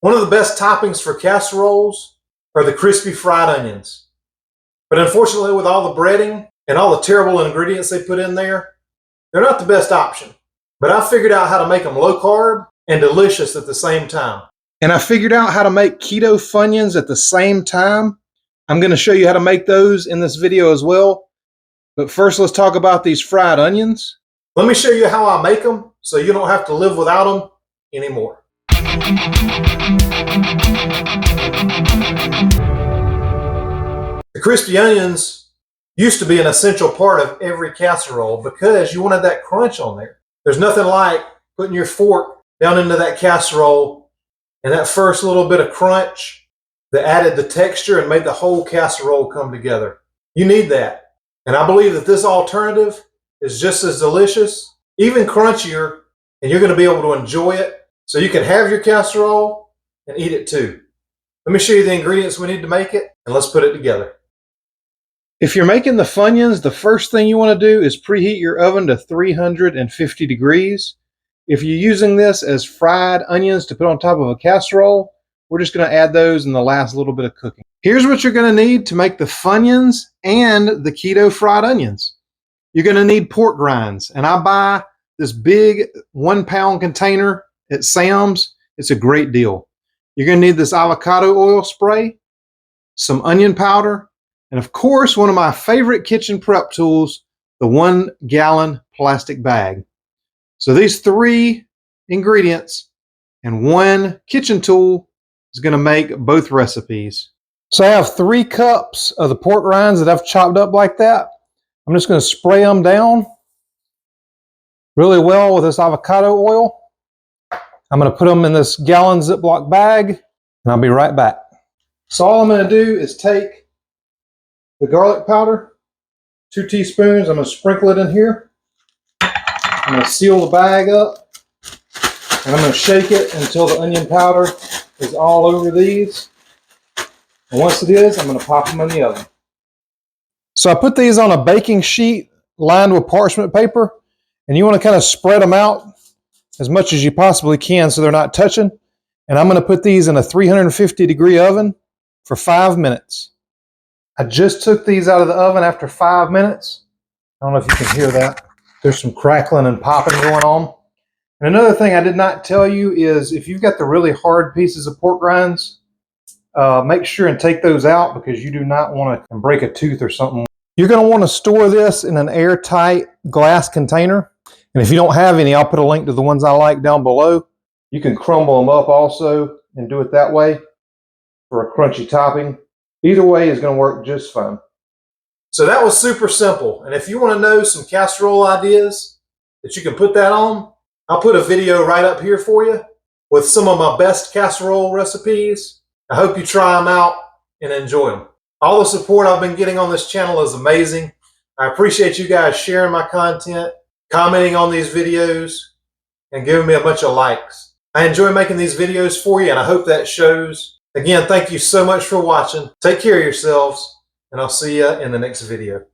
One of the best toppings for casseroles are the crispy fried onions. But unfortunately, with all the breading and all the terrible ingredients they put in there, they're not the best option. But I figured out how to make them low carb and delicious at the same time. And I figured out how to make keto funyuns at the same time. I'm going to show you how to make those in this video as well. But first, let's talk about these fried onions. Let me show you how I make them so you don't have to live without them anymore. The crispy onions used to be an essential part of every casserole because you wanted that crunch on there. There's nothing like putting your fork down into that casserole and that first little bit of crunch that added the texture and made the whole casserole come together. You need that. And I believe that this alternative is just as delicious, even crunchier, and you're going to be able to enjoy it so you can have your casserole and eat it too. Let me show you the ingredients we need to make it, and let's put it together. If you're making the Funyuns, the first thing you want to do is preheat your oven to 350 degrees. If you're using this as fried onions to put on top of a casserole, we're just going to add those in the last little bit of cooking. Here's what you're going to need to make the Funyuns and the keto fried onions. You're going to need pork rinds, and I buy this big 1 pound container at Sam's. It's a great deal. You're going to need this avocado oil spray, some onion powder, and of course, one of my favorite kitchen prep tools, the 1 gallon plastic bag. So these 3 ingredients and 1 kitchen tool is going to make both recipes. So I have 3 cups of the pork rinds that I've chopped up like that. I'm just going to spray them down really well with this avocado oil. I'm going to put them in this gallon Ziploc bag, and I'll be right back. So all I'm going to do is take the garlic powder, 2 teaspoons. I'm going to sprinkle it in here. I'm going to seal the bag up, and I'm going to shake it until the onion powder is all over these. And once it is, I'm going to pop them in the oven. So I put these on a baking sheet lined with parchment paper, and you want to kind of spread them out as much as you possibly can so they're not touching. And I'm going to put these in a 350 degree oven for 5 minutes. I just took these out of the oven after 5 minutes. I don't know if you can hear that. There's some crackling and popping going on. And another thing I did not tell you is if you've got the really hard pieces of pork rinds, make sure and take those out because you do not want to break a tooth or something. You're going to want to store this in an airtight glass container. And if you don't have any, I'll put a link to the ones I like down below. You can crumble them up also and do it that way for a crunchy topping. Either way is going to work just fine. So that was super simple. And if you want to know some casserole ideas that you can put that on, I'll put a video right up here for you with some of my best casserole recipes. I hope you try them out and enjoy them. All the support I've been getting on this channel is amazing. I appreciate you guys sharing my content, commenting on these videos, and giving me a bunch of likes. I enjoy making these videos for you, and I hope that shows. Again, thank you so much for watching. Take care of yourselves, and I'll see you in the next video.